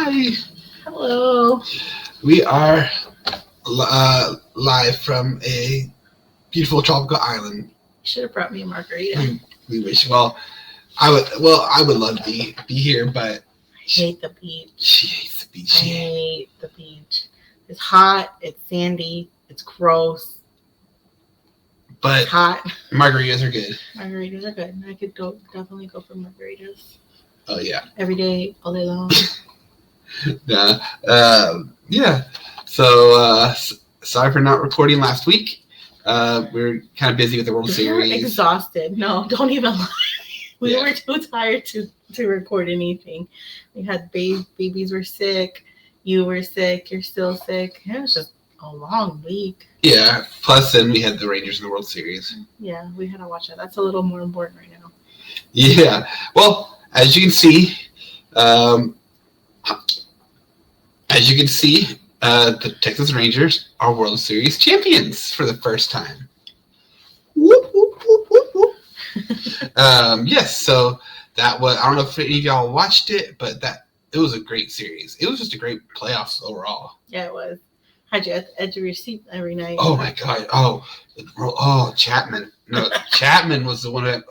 Hi. Hello. We are live from a beautiful tropical island. You should have brought me a margarita. We wish. Well, I would love to be here, but I hate the beach. She hates the beach. I hate the beach. It's hot. It's sandy. It's gross. But it's hot. Margaritas are good. Margaritas are good. I could definitely go for margaritas. Oh yeah. Every day, all day long. Yeah. So sorry for not recording last week. We're kind of busy with the World Series. We're exhausted. No, don't even lie. We Yeah. were too tired to record anything. We had babies were sick. You were sick. You're still sick. It was just a long week. Yeah. Plus, then we had the Rangers in the World Series. Yeah, we had to watch that. That's a little more important right now. Yeah. Well, as you can see, the Texas Rangers are World Series champions for the first time. Whoop, whoop, whoop, whoop, whoop. Yes, so that was, I don't know if any of y'all watched it, but it was a great series. It was just a great playoffs overall. Yeah, it was. Had you at the edge of your seat every night. Oh my God. Oh, Chapman. No, Chapman was the one that,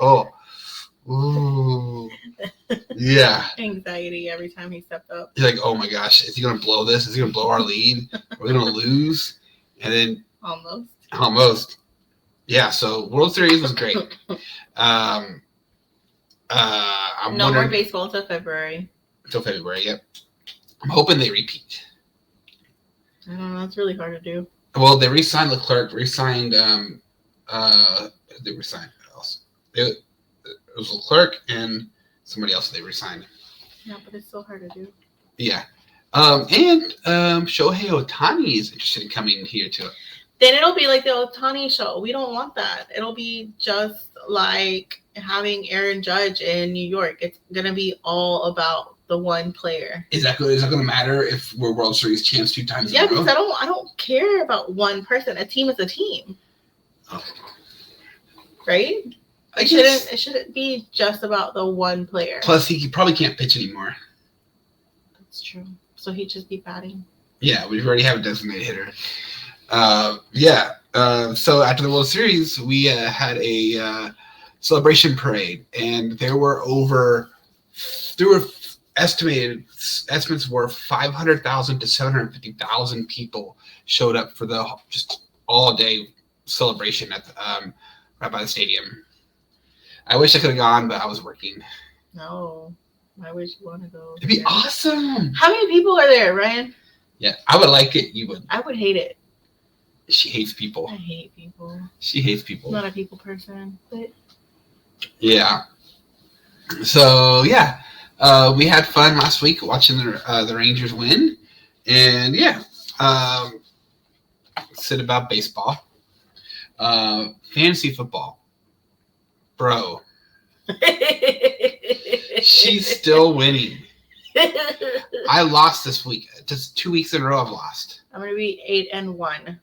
ooh. Yeah. Anxiety every time he stepped up. He's like, oh my gosh, is he going to blow this? Is he going to blow our lead? Are we going to lose? And then almost. Yeah, so World Series was great. I'm no more baseball until February. Until February, yep. I'm hoping they repeat. I don't know, it's really hard to do. Well, they re-signed Leclerc, they re-signed else? It was Leclerc and somebody else they re-signed. Yeah, but it's still hard to do. Yeah. And Shohei Ohtani is interested in coming here too. Then it'll be like the Ohtani show. We don't want that. It'll be just like having Aaron Judge in New York. It's gonna be all about the one player. Is that going to matter if we're World Series champs 2 times? Yeah, because I don't care about one person. A team is a team. Oh. Right? It shouldn't be just about the one player. Plus, he probably can't pitch anymore. That's true. So he'd just be batting. Yeah, we already have a designated hitter. So after the World Series, we had a celebration parade, and there were estimates were 500,000 to 750,000 people showed up for the just all day celebration at right by the stadium. I wish I could have gone, but I was working. No, I wish you want to go. It'd be awesome. How many people are there, Ryan? Yeah, I would like it. You would. I would hate it. She hates people. I hate people. She hates people. I'm not a people person, but yeah. So yeah, we had fun last week watching the Rangers win, and yeah, said about baseball, fantasy football, bro. She's still winning. I lost this week. Just 2 weeks in a row I've lost. I'm going to be 8-1.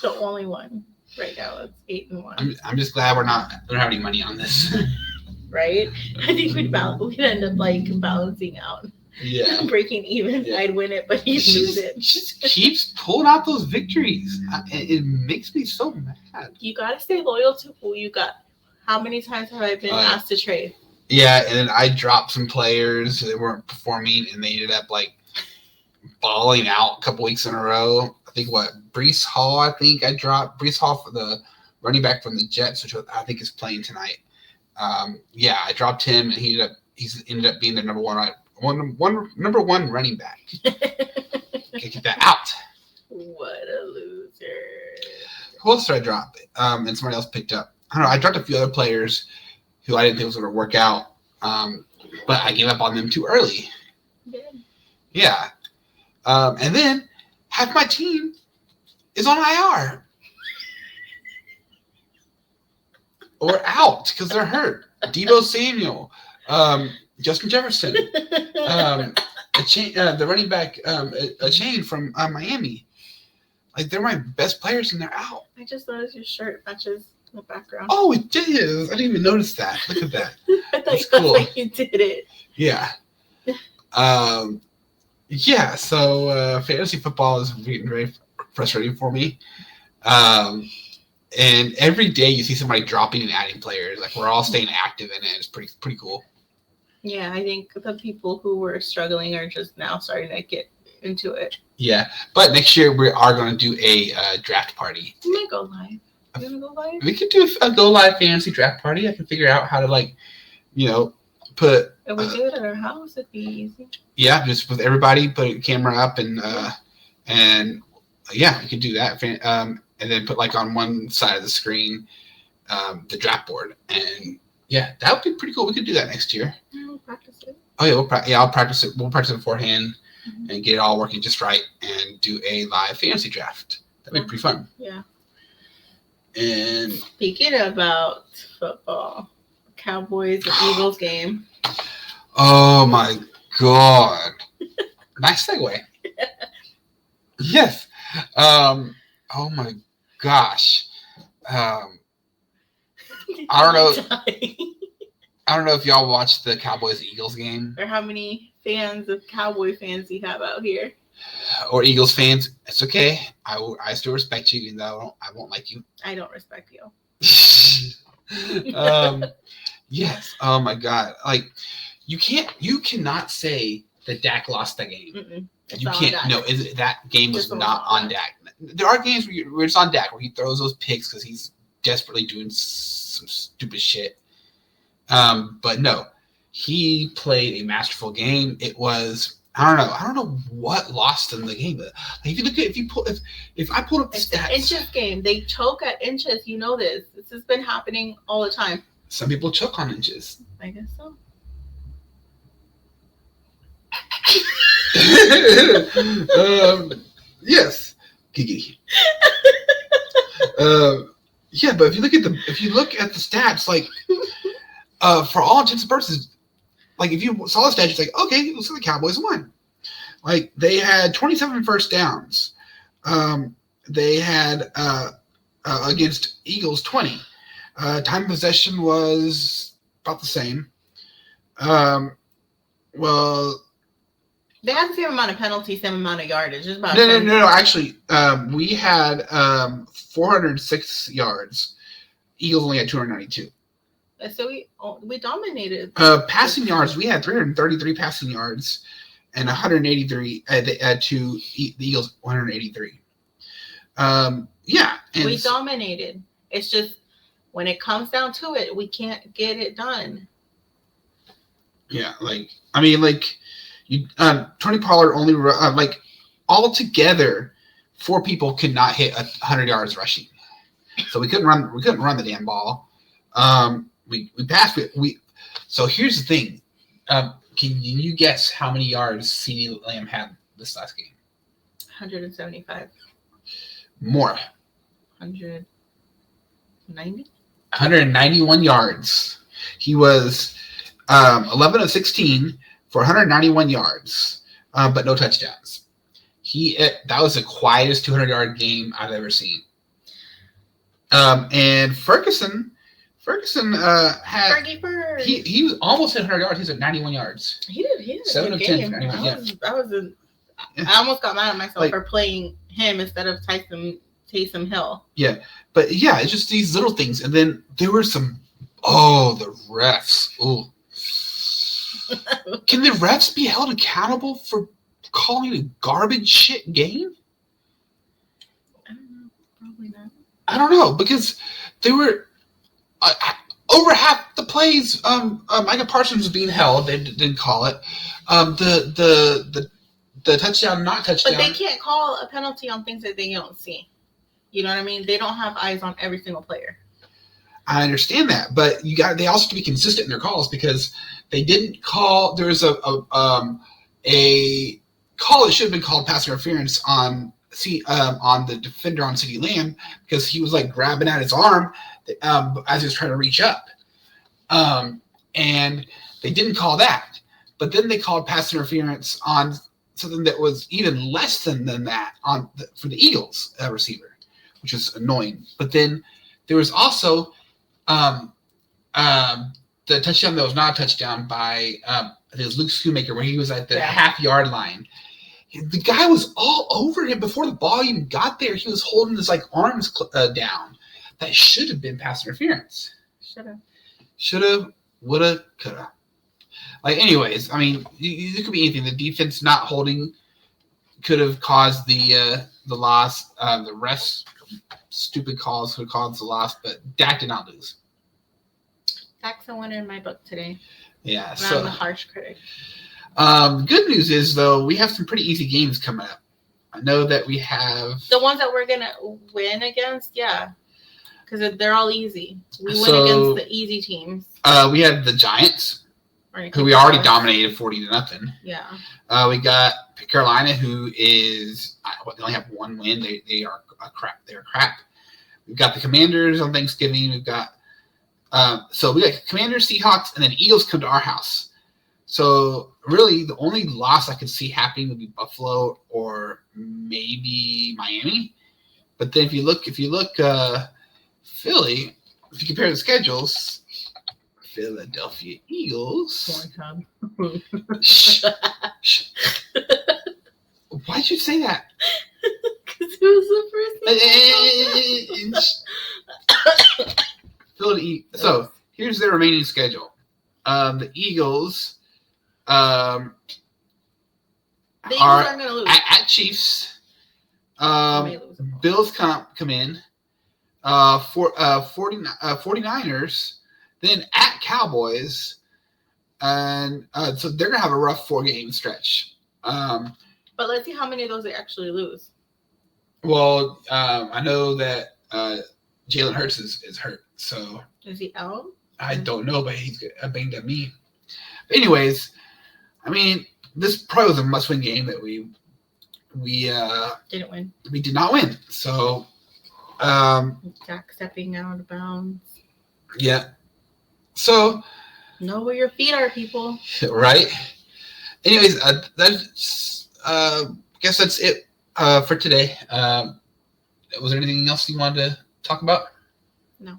The only one right now. It's 8-1. I'm just glad we don't have any money on this. Right? I think we'd end up like balancing out. Yeah. Breaking even. Yeah. I'd win it, but he'd lose it. She just keeps pulling out those victories. It makes me so mad. You got to stay loyal to who you got. How many times have I been asked to trade? Yeah, and then I dropped some players. They weren't performing, and they ended up like balling out a couple weeks in a row. I think Breece Hall. I think I dropped Breece Hall for the running back from the Jets, which I think is playing tonight. I dropped him, and he ended up being the number one running back. Can't get that out. What a loser! Who else did I drop? And somebody else picked up. I don't know. I dropped a few other players who I didn't think was going to work out, but I gave up on them too early. Good. Yeah. And then half my team is on IR or out because they're hurt. Deebo Samuel, Justin Jefferson, the running back, a chain from Miami. Like, they're my best players and they're out. I just noticed your shirt matches the background. Oh, it is. I didn't even notice that. Look at that. I thought you did it. Yeah. Yeah, so fantasy football is very frustrating for me. And every day you see somebody dropping and adding players. Like we're all staying active in it. It's pretty cool. Yeah, I think the people who were struggling are just now starting to get into it. Yeah, but next year we are going to do a draft party. We might go live. You want to go live? We could do a go live fantasy draft party. I can figure out how to put. If we do it at our house, it'd be easy. Yeah, just with everybody, put a camera up and yeah, we could do that. And then put like on one side of the screen the draft board, and yeah, that would be pretty cool. We could do that next year. Yeah, we'll practice it. Oh yeah, I'll practice it. We'll practice it beforehand and get it all working just right, and do a live fantasy draft. That'd be pretty fun. Yeah. And speaking about football, Cowboys and Eagles game. Oh my God! Nice segue. Yes. Oh my gosh. I don't know. I don't know if y'all watched the Cowboys Eagles game. Or how many fans of Cowboy fans you have out here. Or Eagles fans. It's okay. I still respect you, even though I won't like you. I don't respect you. Yes. Oh my God. Like you cannot say that Dak lost that game. You can't. No, that game was not on Dak. There are games where it's on Dak where he throws those picks because he's desperately doing some stupid shit. But no, he played a masterful game. It was I don't know what lost in the game. But if you look at if I pull up the stats, an inches game. They choke at inches. You know this. This has been happening all the time. Some people choke on inches. I guess so. Yes, Gigi. Yeah, but if you look at the stats, like for all intents and purposes, like if you saw the stats, it's like okay, looks like the Cowboys won. Like they had 27 first downs. They had against Eagles 20. Time of possession was about the same. Well. They had the same amount of penalties, same amount of yardage. Just about No. Actually, we had 406 yards. Eagles only had 292. So we dominated. Passing yards, we had 333 passing yards, and 183 to the Eagles 183. Yeah, and we dominated. It's just when it comes down to it, we can't get it done. Yeah, Tony Pollard only all together, 4 people could not hit 100 yards rushing, so we couldn't run the damn ball. We passed it. So here's the thing. Can you guess how many yards CeeDee Lamb had this last game? 175. More. 190. 191 yards. He was 11 of 16 for 191 yards, but no touchdowns. That was the quietest 200-yard game I've ever seen. And Ferguson had he was almost at 100 yards. He's at 91 yards. He did 7 of 10 for 91. I almost got mad at myself for playing him instead of Taysom Hill. Yeah, but yeah, it's just these little things, and then there were some. Oh, the refs. Oh. Can the refs be held accountable for calling a garbage shit game? I don't know. Probably not. I don't know because they were over half the plays. Micah Parsons was being held. They didn't call it. The touchdown, not touchdown. But they can't call a penalty on things that they don't see. You know what I mean? They don't have eyes on every single player. I understand that, but they also have to be consistent in their calls because they didn't call. There was a call that should have been called pass interference on the defender on CeeDee Lamb because he was like grabbing at his arm as he was trying to reach up, and they didn't call that. But then they called pass interference on something that was even less than that for the Eagles receiver, which is annoying. But then there was also the touchdown that was not a touchdown by I think it was Luke Schoonmaker, where he was at the Yeah. half-yard line. The guy was all over him before the ball even got there. He was holding his arms down. That should have been pass interference. Should have, would have, could have. Anyways, I mean, it could be anything. The defense not holding could have caused the loss. The refs' stupid calls could have caused the loss, but Dak did not lose. Dak's a winner in my book today. Yeah. And I'm the harsh critic. Good news is, though, we have some pretty easy games coming up. I know that we have the ones that we're gonna win against, yeah, because they're all easy. We win against the easy teams. We have the Giants, who we already dominated 40-0. Yeah. We got Carolina, who is they only have one win. They are crap. They're crap. We've got the Commanders on Thanksgiving. We've got so we got Commanders, Seahawks, and then Eagles come to our house. So really, the only loss I could see happening would be Buffalo or maybe Miami. But then if you look, Philly, if you compare the schedules, Philadelphia Eagles. Shh. Why'd you say that? Because it was the first thing. Philly. So here's their remaining schedule. The Eagles. Are aren't going to lose. At Chiefs. Bills come in. 49ers. Then at Cowboys. And so they're going to have a rough 4-game stretch. But let's see how many of those they actually lose. Well, I know that Jalen Hurts is hurt. So is he out? I don't know, but he's a banged up knee. But anyways, I mean, this probably was a must-win game that we didn't win. We did not win. So, Jack stepping out of bounds. Yeah. So. Know where your feet are, people. Right. Anyways, that's guess that's it for today. Was there anything else you wanted to talk about? No.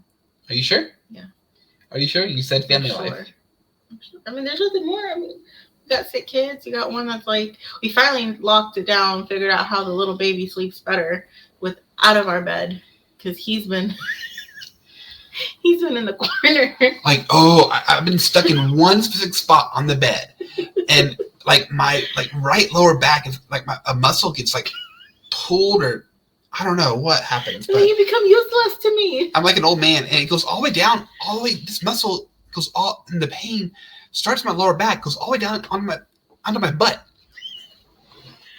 Are you sure? Yeah. Are you sure? You said family life. I mean, there's nothing more. I mean, you got sick kids. You got one that's we finally locked it down, figured out how the little baby sleeps better out of our bed because he's been in the corner. I've been stuck in one specific spot on the bed, and my right lower back is a muscle gets pulled or I don't know what happens. But you become useless to me. I'm like an old man, and it goes all the way down, all the way. This muscle goes all, and the pain starts my lower back, goes all the way down onto my butt.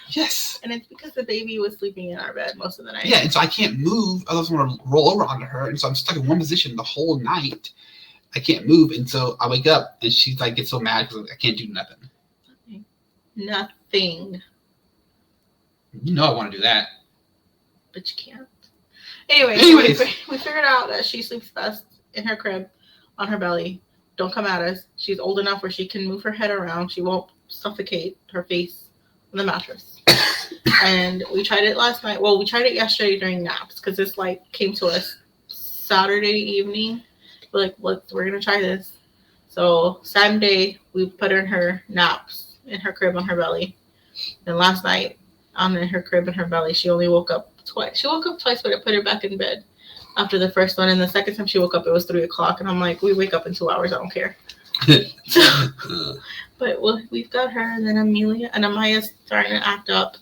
Yes. And it's because the baby was sleeping in our bed most of the night. Yeah, and so I can't move. Otherwise, I'm going to roll over onto her, and so I'm stuck in one position the whole night. I can't move, and so I wake up, and she's gets so mad because I can't do nothing. Nothing. You know I want to do that. But you can't. Anyways. We figured out that she sleeps best in her crib on her belly. Don't come at us. She's old enough where she can move her head around. She won't suffocate her face on the mattress. And we tried it last night. Well, we tried it yesterday during naps because this came to us Saturday evening. We're we're going to try this. So Sunday, we put her in her naps in her crib on her belly. And last night, in her crib in her belly, she only woke up twice. She woke up twice, but I put her back in bed after the first one. And the second time she woke up, it was 3:00. And I'm like, we wake up in 2 hours. I don't care. But we've got her. And then Amelia and Amaya's starting to act up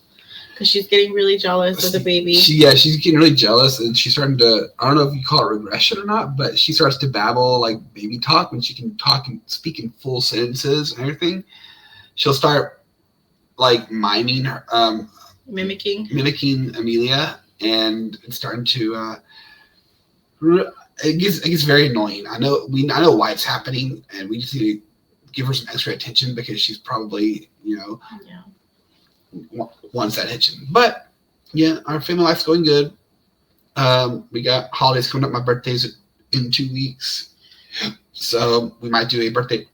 because she's getting really jealous of the baby. She's getting really jealous. And she's starting to, I don't know if you call it regression or not, but she starts to babble baby talk when she can talk and speak in full sentences and everything. She'll start miming her, mimicking Amelia, and it's starting to it gets very annoying. I know why it's happening, and we just need to give her some extra attention because she's probably wants that attention. But yeah, our family life's going good. We got holidays coming up. My birthday's in 2 weeks, so we might do a birthday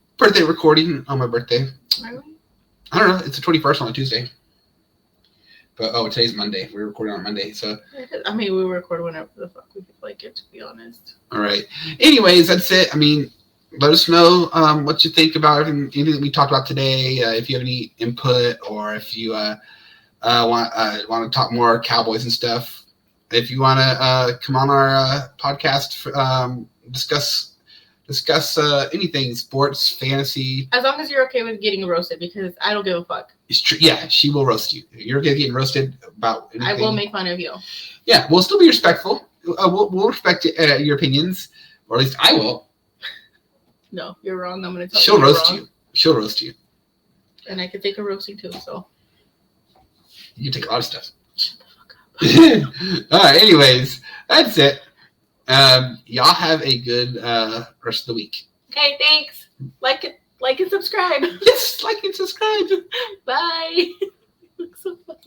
recording on my birthday. Are we? I don't know. It's the 21st on a Tuesday. But today's Monday. We're recording on Monday, so. I mean, we record whenever the fuck we feel like it. To be honest. All right. Anyways, that's it. I mean, let us know what you think about anything that we talked about today. If you have any input, or if you want to talk more Cowboys and stuff. If you want to come on our podcast, discuss anything, sports, fantasy. As long as you're okay with getting roasted, because I don't give a fuck. It's true. Yeah, she will roast you. You're getting roasted about anything. I will make fun of you. Yeah, we'll still be respectful. We'll respect your opinions, or at least I will. No, you're wrong. I'm going to tell She'll you. roast you. She'll roast you. And I can take a roasting too, so. You take a lot of stuff. Shut the fuck up. All right, anyways, that's it. Y'all have a good rest of the week. Okay, thanks. Like and subscribe. Yes, like and subscribe. Bye.